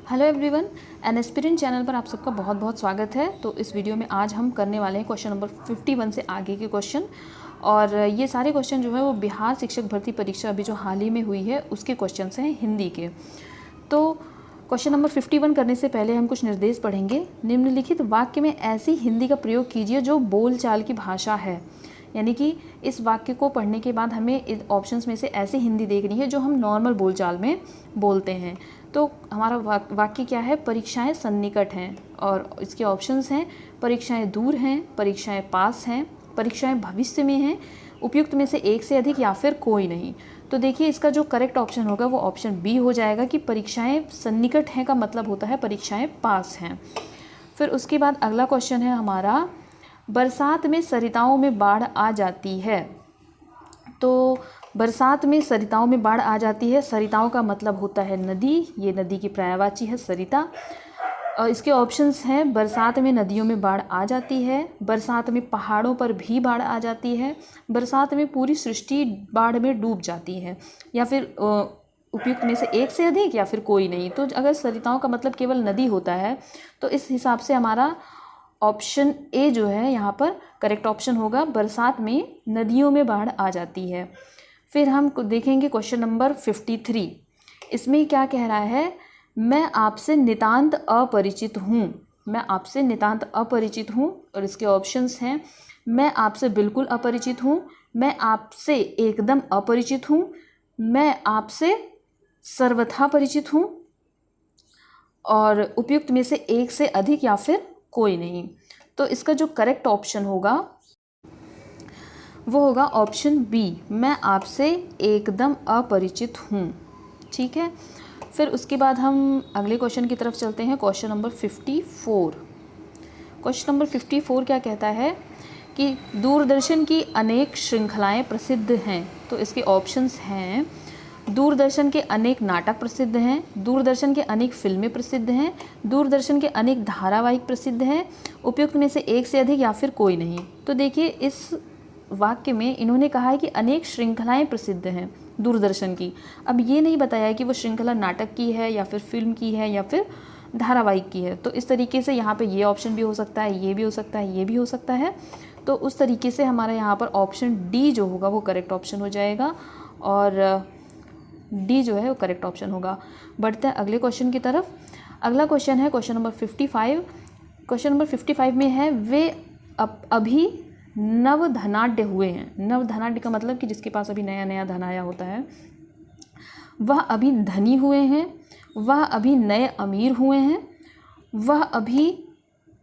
Hello everyone, an aspirant channel पर आप सबका बहुत बहुत स्वागत है। तो इस वीडियो में आज हम करने वाले हैं क्वेश्चन नंबर 51 से आगे के क्वेश्चन। और ये सारे क्वेश्चन जो है वो बिहार शिक्षक भर्ती परीक्षा अभी जो हाल ही में हुई है उसके क्वेश्चन हैं हिंदी के। तो क्वेश्चन नंबर 51 करने से पहले हम कुछ निर्देश पढ़ेंगे। निम्नलिखित वाक्य में ऐसी हिंदी का प्रयोग कीजिए जो बोलचाल की भाषा है। यानी कि इस वाक्य को पढ़ने के बाद हमें इस ऑप्शंस में से ऐसी हिंदी देखनी है जो हम नॉर्मल बोलचाल में बोलते हैं। तो हमारा वाक्य क्या है? परीक्षाएं सन्निकट हैं। और इसके ऑप्शंस हैं परीक्षाएं दूर हैं, परीक्षाएं पास हैं, परीक्षाएं भविष्य में हैं, उपयुक्त में से एक से अधिक या फिर कोई नहीं। तो देखिए इसका जो करेक्ट ऑप्शन होगा वो ऑप्शन बी हो जाएगा कि परीक्षाएं सन्निकट हैं का मतलब होता है परीक्षाएं पास हैं। फिर उसके बाद अगला क्वेश्चन है हमारा, बरसात में सरिताओं में बाढ़ आ जाती है। तो बरसात में सरिताओं में बाढ़ आ जाती है, सरिताओं का मतलब होता है नदी, ये नदी की पर्यायवाची है सरिता। इसके ऑप्शंस हैं बरसात में नदियों में बाढ़ आ जाती है, बरसात में पहाड़ों पर भी बाढ़ आ जाती है, बरसात में पूरी सृष्टि बाढ़ में डूब जाती है, या फिर उपयुक्त में से एक से अधिक या फिर कोई नहीं। तो अगर सरिताओं का मतलब केवल नदी होता है तो इस हिसाब से हमारा ऑप्शन ए जो है यहाँ पर करेक्ट ऑप्शन होगा, बरसात में नदियों में बाढ़ आ जाती है। फिर हम देखेंगे क्वेश्चन नंबर 53। इसमें क्या कह रहा है? मैं आपसे नितांत अपरिचित हूँ। मैं आपसे नितांत अपरिचित हूँ। और इसके ऑप्शंस हैं मैं आपसे बिल्कुल अपरिचित हूँ, मैं आपसे एकदम अपरिचित हूँ, मैं आपसे सर्वथा परिचित हूँ, और उपयुक्त में से एक से अधिक या फिर कोई नहीं। तो इसका जो करेक्ट ऑप्शन होगा वो होगा ऑप्शन बी, मैं आपसे एकदम अपरिचित हूँ। ठीक है। फिर उसके बाद हम अगले क्वेश्चन की तरफ चलते हैं, क्वेश्चन नंबर 54। क्वेश्चन नंबर 54 क्या कहता है कि दूरदर्शन की अनेक श्रृंखलाएं प्रसिद्ध हैं। तो इसके ऑप्शंस हैं दूरदर्शन के अनेक नाटक प्रसिद्ध हैं, दूरदर्शन के अनेक फिल्में प्रसिद्ध हैं, दूरदर्शन के अनेक धारावाहिक प्रसिद्ध हैं, उपयुक्त में से एक से अधिक या फिर कोई नहीं। तो देखिए इस वाक्य में इन्होंने कहा है कि अनेक श्रृंखलाएं प्रसिद्ध हैं दूरदर्शन की। अब ये नहीं बताया है कि वो श्रृंखला नाटक की है या फिर फिल्म की है या फिर धारावाहिक की है। तो इस तरीके से यहाँ पे ये ऑप्शन भी हो सकता है, ये भी हो सकता है, ये भी हो सकता है। तो उस तरीके से हमारा यहाँ पर ऑप्शन डी जो होगा वो करेक्ट ऑप्शन हो जाएगा, और डी जो है वो करेक्ट ऑप्शन होगा। बढ़ते हैं अगले क्वेश्चन की तरफ। अगला क्वेश्चन है क्वेश्चन नंबर 55। क्वेश्चन नंबर 55 में है वे अभी नव धनाढ्य हुए हैं। नव धनाढ्य का मतलब कि जिसके पास अभी नया नया धन आया होता है। वह अभी धनी हुए हैं, वह अभी नए अमीर हुए हैं, वह अभी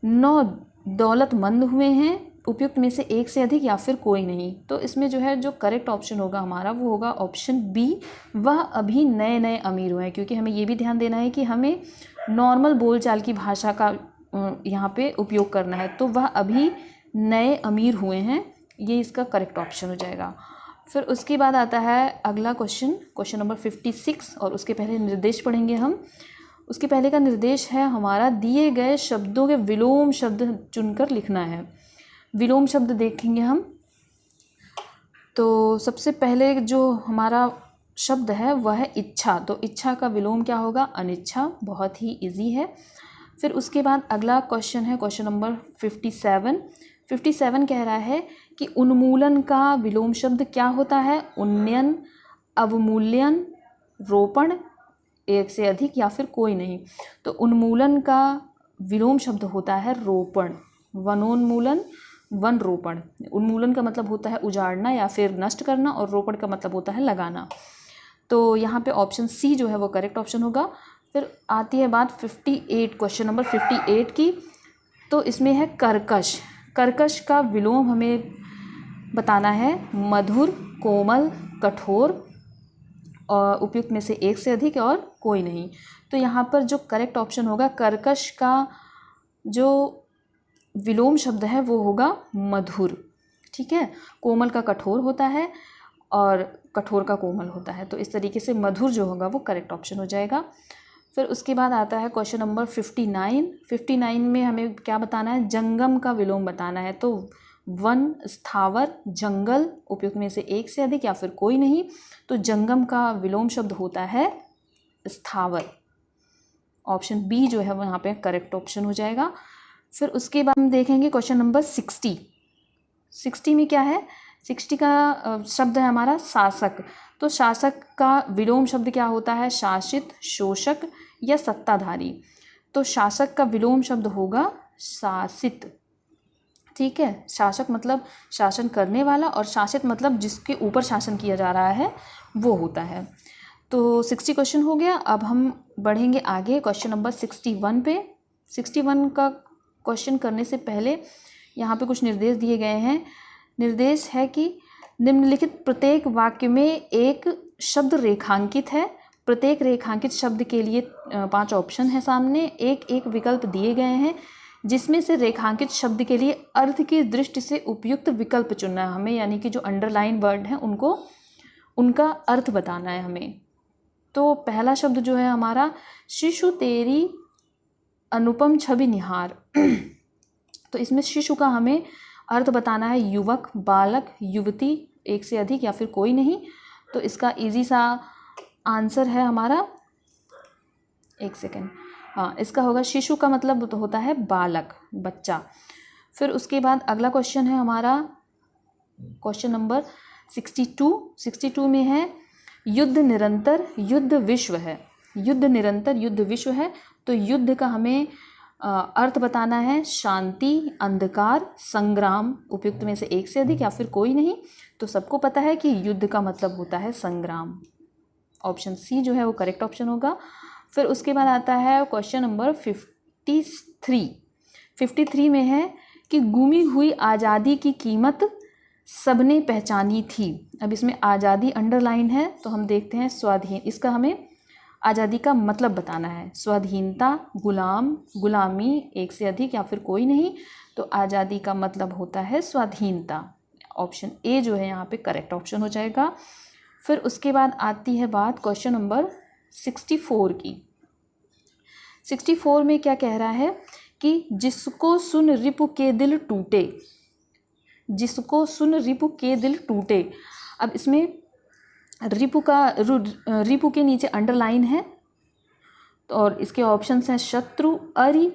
नौ दौलतमंद हुए हैं, उपयुक्त में से एक से अधिक या फिर कोई नहीं। तो इसमें जो है जो करेक्ट ऑप्शन होगा हमारा वो होगा ऑप्शन बी, वह अभी नए नए अमीर हुए हैं। क्योंकि हमें ये भी ध्यान देना है कि हमें नॉर्मल बोलचाल की भाषा का यहाँ पे उपयोग करना है। तो वह अभी नए अमीर हुए हैं, ये इसका करेक्ट ऑप्शन हो जाएगा। फिर उसके बाद आता है अगला क्वेश्चन, क्वेश्चन नंबर 56। और उसके पहले निर्देश पढ़ेंगे हम। उसके पहले का निर्देश है हमारा, दिए गए शब्दों के विलोम शब्द चुनकर लिखना है। विलोम शब्द देखेंगे हम। तो सबसे पहले जो हमारा शब्द है वह है इच्छा। तो इच्छा का विलोम क्या होगा? अनिच्छा। बहुत ही इजी है। फिर उसके बाद अगला क्वेश्चन है क्वेश्चन नंबर 57। 57 कह रहा है कि उन्मूलन का विलोम शब्द क्या होता है? उन्नयन, अवमूल्यन, रोपण, एक से अधिक या फिर कोई नहीं। तो उन्मूलन का विलोम शब्द होता है रोपण। वनोन्मूलन, वन रोपण। उन्मूलन का मतलब होता है उजाड़ना या फिर नष्ट करना, और रोपण का मतलब होता है लगाना। तो यहाँ पे ऑप्शन सी जो है वो करेक्ट ऑप्शन होगा। फिर आती है बात 58, क्वेश्चन नंबर 58 की। तो इसमें है कर्कश। कर्कश का विलोम हमें बताना है मधुर, कोमल, कठोर, और उपयुक्त में से एक से अधिक और कोई नहीं। तो यहाँ पर जो करेक्ट ऑप्शन होगा, कर्कश का जो विलोम शब्द है वो होगा मधुर। ठीक है। कोमल का कठोर होता है और कठोर का कोमल होता है। तो इस तरीके से मधुर जो होगा वो करेक्ट ऑप्शन हो जाएगा। फिर उसके बाद आता है क्वेश्चन नंबर 59। 59 में हमें क्या बताना है? जंगम का विलोम बताना है। तो वन, स्थावर, जंगल, उपयुक्त में से एक से अधिक या फिर कोई नहीं। तो जंगम का विलोम शब्द होता है स्थावर। ऑप्शन बी जो है वो यहाँ पे करेक्ट ऑप्शन हो जाएगा। फिर उसके बाद हम देखेंगे क्वेश्चन नंबर 60 में क्या है। 60 का शब्द है हमारा शासक। तो शासक का विलोम शब्द क्या होता है, शासित, शोषक या सत्ताधारी। तो शासक का विलोम शब्द होगा शासित। ठीक है, शासक मतलब शासन करने वाला और शासित मतलब जिसके ऊपर शासन किया जा रहा है वो होता है। तो 60 क्वेश्चन हो गया। अब हम बढ़ेंगे आगे क्वेश्चन नंबर 61 पे। 61 का क्वेश्चन करने से पहले यहाँ पे कुछ निर्देश दिए गए हैं। निर्देश है कि निम्नलिखित प्रत्येक वाक्य में एक शब्द रेखांकित है। प्रत्येक रेखांकित शब्द के लिए 5 ऑप्शन है सामने, एक एक विकल्प दिए गए हैं, जिसमें से रेखांकित शब्द के लिए अर्थ की दृष्टि से उपयुक्त विकल्प चुनना है हमें, यानी कि जो अंडरलाइन वर्ड हैं उनको उनका अर्थ बताना है हमें। तो पहला शब्द जो है हमारा, शिशु तेरी अनुपम छवि निहार। तो इसमें शिशु का हमें अर्थ बताना है युवक, बालक, युवती, एक से अधिक या फिर कोई नहीं। तो इसका इजी सा आंसर है हमारा, एक सेकेंड, हाँ, इसका होगा शिशु का मतलब तो होता है बालक, बच्चा। फिर उसके बाद अगला क्वेश्चन है हमारा क्वेश्चन नंबर 62 में है युद्ध निरंतर युद्ध विश्व है। युद्ध निरंतर युद्ध विश्व है। तो युद्ध का हमें अर्थ बताना है शांति, अंधकार, संग्राम, उपयुक्त में से एक से अधिक या फिर कोई नहीं। तो सबको पता है कि युद्ध का मतलब होता है संग्राम। ऑप्शन सी जो है वो करेक्ट ऑप्शन होगा। फिर उसके बाद आता है क्वेश्चन नंबर 53 में है कि गुमी हुई आज़ादी की कीमत सबने पहचानी थी। अब इसमें आज़ादी अंडरलाइन है, तो हम देखते हैं स्वाधीन। इसका हमें आज़ादी का मतलब बताना है, स्वाधीनता, गुलाम, गुलामी, एक से अधिक या फिर कोई नहीं। तो आज़ादी का मतलब होता है स्वाधीनता। ऑप्शन ए जो है यहाँ पे करेक्ट ऑप्शन हो जाएगा। फिर उसके बाद आती है बात क्वेश्चन नंबर 64 की। 64 में क्या कह रहा है कि जिसको सुन रिपु के दिल टूटे, जिसको सुन रिपु के दिल टूटे। अब इसमें रिपु के नीचे अंडरलाइन है और इसके ऑप्शंस हैं शत्रु, अरि,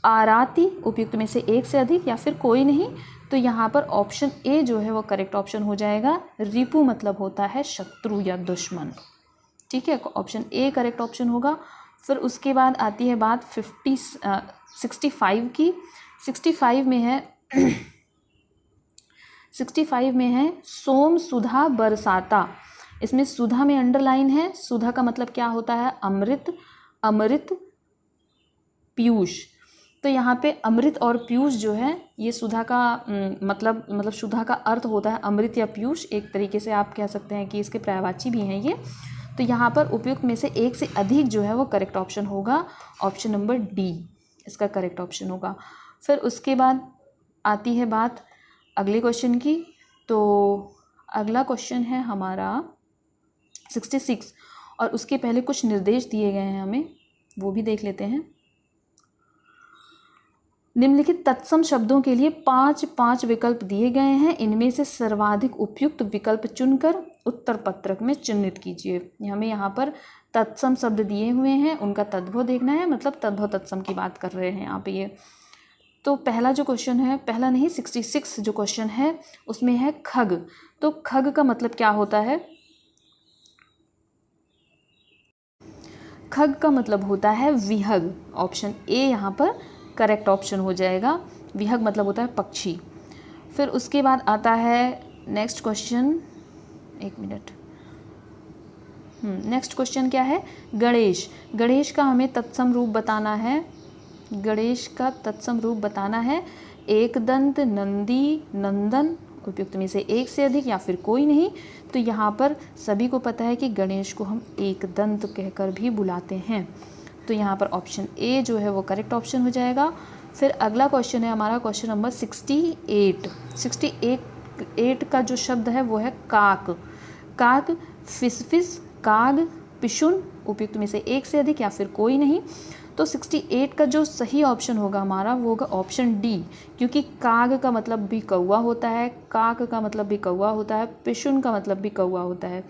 आराती, उपयुक्त में से एक से अधिक या फिर कोई नहीं। तो यहाँ पर ऑप्शन ए जो है वो करेक्ट ऑप्शन हो जाएगा। रिपु मतलब होता है शत्रु या दुश्मन। ठीक है, ऑप्शन ए करेक्ट ऑप्शन होगा। फिर उसके बाद आती है बात 65 की। 65 में है सोम सुधा बरसाता। इसमें सुधा में अंडरलाइन है। सुधा का मतलब क्या होता है, अमृत, अमृत, पीयूष। तो यहाँ पे अमृत और पीयूष जो है ये सुधा का मतलब सुधा का अर्थ होता है अमृत या पीयूष। एक तरीके से आप कह सकते हैं कि इसके पर्यायवाची भी हैं ये। तो यहाँ पर उपयुक्त में से एक से अधिक जो है वो करेक्ट ऑप्शन होगा। ऑप्शन नंबर डी इसका करेक्ट ऑप्शन होगा। फिर उसके बाद आती है बात अगले क्वेश्चन की। तो अगला क्वेश्चन है हमारा 66 और उसके पहले कुछ निर्देश दिए गए हैं हमें, वो भी देख लेते हैं। निम्नलिखित तत्सम शब्दों के लिए 5 विकल्प दिए गए हैं। इनमें से सर्वाधिक उपयुक्त विकल्प चुनकर उत्तर पत्रक में चिह्नित कीजिए। हमें यहाँ पर तत्सम शब्द दिए हुए हैं, उनका तद्भव देखना है, मतलब तद्भव तत्सम की बात कर रहे हैं यहाँ पे ये। तो पहला जो क्वेश्चन है, पहला नहीं 66 जो क्वेश्चन है उसमें है खग। तो खग का मतलब क्या होता है, खग का मतलब होता है विहग। ऑप्शन ए यहाँ पर करेक्ट ऑप्शन हो जाएगा। विहग मतलब होता है पक्षी। फिर उसके बाद आता है नेक्स्ट क्वेश्चन, एक मिनट, नेक्स्ट क्वेश्चन क्या है, गणेश। गणेश का हमें तत्सम रूप बताना है। गणेश का तत्सम रूप बताना है एक दंत, नंदी, नंदन, उपयुक्त में से एक से अधिक या फिर कोई नहीं। तो यहाँ पर सभी को पता है कि गणेश को हम एक दंत कहकर भी बुलाते हैं। तो यहाँ पर ऑप्शन ए जो है वो करेक्ट ऑप्शन हो जाएगा। फिर अगला क्वेश्चन है हमारा क्वेश्चन नंबर 68। 68 का जो शब्द है वो है काक। काक, फिसफिस, काग, पिशुन, उपयुक्त में से एक से अधिक या फिर कोई नहीं। तो 68 का जो सही ऑप्शन होगा हमारा वो होगा ऑप्शन डी, क्योंकि काग का मतलब भी कौवा होता है, काक का मतलब भी कौवा होता है, पिशुन का मतलब भी कौवा होता है।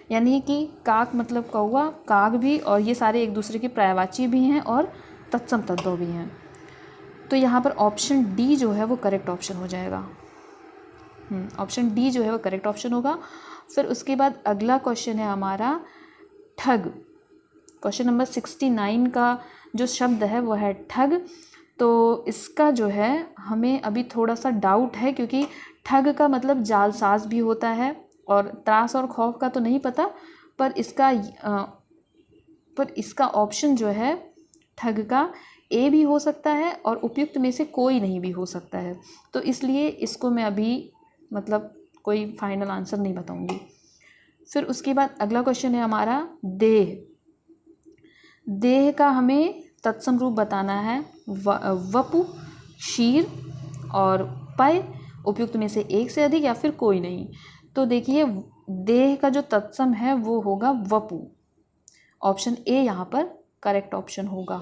यानी कि काक मतलब कौवा, काग भी, और ये सारे एक दूसरे के पर्यायवाची भी हैं और तत्सम तद्भव भी हैं। तो यहाँ पर ऑप्शन डी जो है वो करेक्ट ऑप्शन हो जाएगा। ऑप्शन डी जो है वो करेक्ट ऑप्शन होगा। फिर उसके बाद अगला क्वेश्चन है हमारा ठग। क्वेश्चन नंबर 69 का जो शब्द है वो है ठग। तो इसका जो है हमें अभी थोड़ा सा डाउट है, क्योंकि ठग का मतलब जालसाज भी होता है, और त्रास और खौफ का तो नहीं पता, पर इसका ऑप्शन जो है ठग का ए भी हो सकता है और उपयुक्त में से कोई नहीं भी हो सकता है। तो इसलिए इसको मैं अभी मतलब कोई फाइनल आंसर नहीं बताऊंगी। फिर उसके बाद अगला क्वेश्चन है हमारा देह। देह का हमें तत्सम रूप बताना है। वपु, शीर और पय, उपयुक्त में से एक से अधिक या फिर कोई नहीं। तो देखिए देह का जो तत्सम है वो होगा वपु। ऑप्शन ए यहाँ पर करेक्ट ऑप्शन होगा।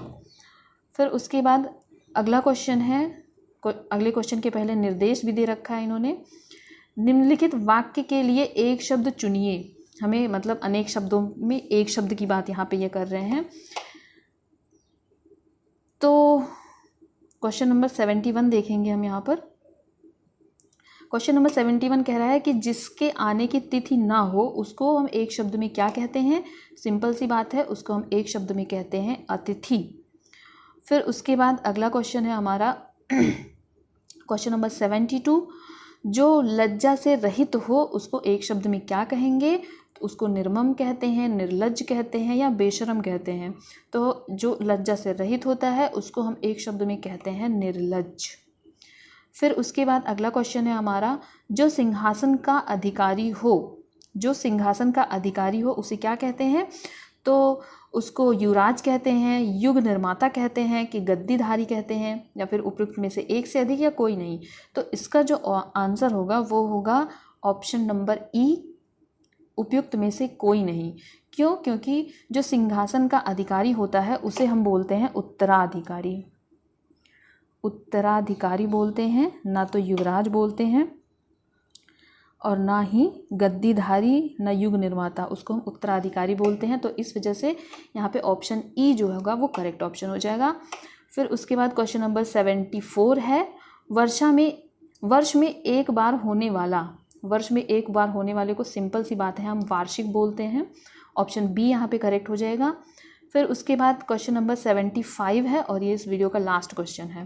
फिर उसके बाद अगला क्वेश्चन है, अगले क्वेश्चन के पहले निर्देश भी दे रखा है इन्होंने। निम्नलिखित वाक्य के लिए एक शब्द चुनिए। हमें मतलब अनेक शब्दों में एक शब्द की बात यहाँ पे ये कर रहे हैं। तो क्वेश्चन नंबर 71 देखेंगे हम यहाँ पर। क्वेश्चन नंबर 71 कह रहा है कि जिसके आने की तिथि ना हो उसको हम एक शब्द में क्या कहते हैं। सिंपल सी बात है, उसको हम एक शब्द में कहते हैं अतिथि। फिर उसके बाद अगला क्वेश्चन है हमारा क्वेश्चन नंबर 72। जो लज्जा से रहित हो उसको एक शब्द में क्या कहेंगे। तो उसको निर्मम कहते हैं, निर्लज्ज कहते हैं या बेशरम कहते हैं। तो जो लज्जा से रहित होता है उसको हम एक शब्द में कहते हैं निर्लज्ज। फिर उसके बाद अगला क्वेश्चन है हमारा, जो सिंहासन का अधिकारी हो, जो सिंहासन का अधिकारी हो उसे क्या कहते हैं। तो उसको युवराज कहते हैं, युग निर्माता कहते हैं कि गद्दीधारी कहते हैं, या फिर उपयुक्त में से एक से अधिक या कोई नहीं। तो इसका जो आंसर होगा वो होगा ऑप्शन नंबर ई, उपयुक्त में से कोई नहीं। क्यों? क्योंकि जो सिंहासन का अधिकारी होता है उसे हम बोलते हैं उत्तराधिकारी। उत्तराधिकारी बोलते हैं, ना तो युवराज बोलते हैं और ना ही गद्दीधारी, ना युग निर्माता, उसको हम उत्तराधिकारी बोलते हैं। तो इस वजह से यहाँ पे ऑप्शन ई जो होगा वो करेक्ट ऑप्शन हो जाएगा। फिर उसके बाद क्वेश्चन नंबर 74 है, वर्ष में एक बार होने वाला, वर्ष में एक बार होने वाले को सिंपल सी बात है हम वार्षिक बोलते हैं। ऑप्शन बी यहाँ पे करेक्ट हो जाएगा। फिर उसके बाद क्वेश्चन नंबर 75 है और ये इस वीडियो का लास्ट क्वेश्चन है।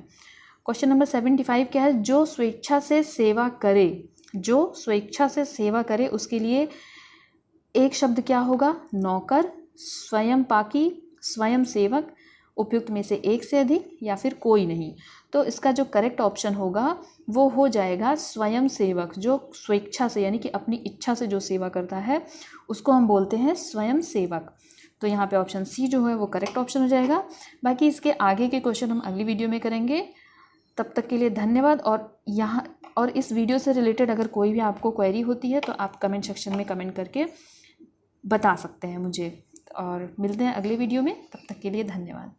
क्वेश्चन नंबर 75 क्या है, जो स्वेच्छा से सेवा करे, जो स्वेच्छा से सेवा करे उसके लिए एक शब्द क्या होगा। नौकर, स्वयं पाकी, स्वयं सेवक, उपयुक्त में से एक से अधिक या फिर कोई नहीं। तो इसका जो करेक्ट ऑप्शन होगा वो हो जाएगा स्वयं सेवक। जो स्वेच्छा से यानी कि अपनी इच्छा से जो सेवा करता है उसको हम बोलते हैं स्वयं सेवक। तो यहाँ पे ऑप्शन सी जो है वो करेक्ट ऑप्शन हो जाएगा। बाकी इसके आगे के क्वेश्चन हम अगली वीडियो में करेंगे। तब तक के लिए धन्यवाद। और इस वीडियो से रिलेटेड अगर कोई भी आपको क्वेरी होती है तो आप कमेंट सेक्शन में कमेंट करके बता सकते हैं मुझे। और मिलते हैं अगले वीडियो में, तब तक के लिए धन्यवाद।